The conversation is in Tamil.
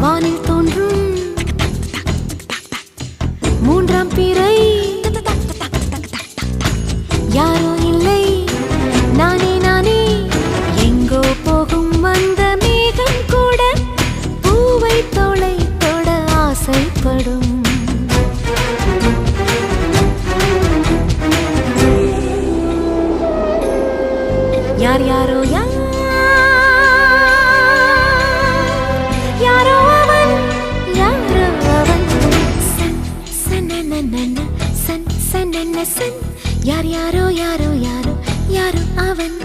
வானில் தோன்றும் மூன்றாம் பிறை யாரோ இல்லை நானே நானே எங்கோ போகும் அந்த மேகம் கூட பூவை தோளை தொட ஆசைப்படும் யார் யாரோ யாரோ அவன் யாரோ அவன் சன் சனனனன சன் சனன சன் யார் யாரோ யாரோ யாரோ யாரோ அவன்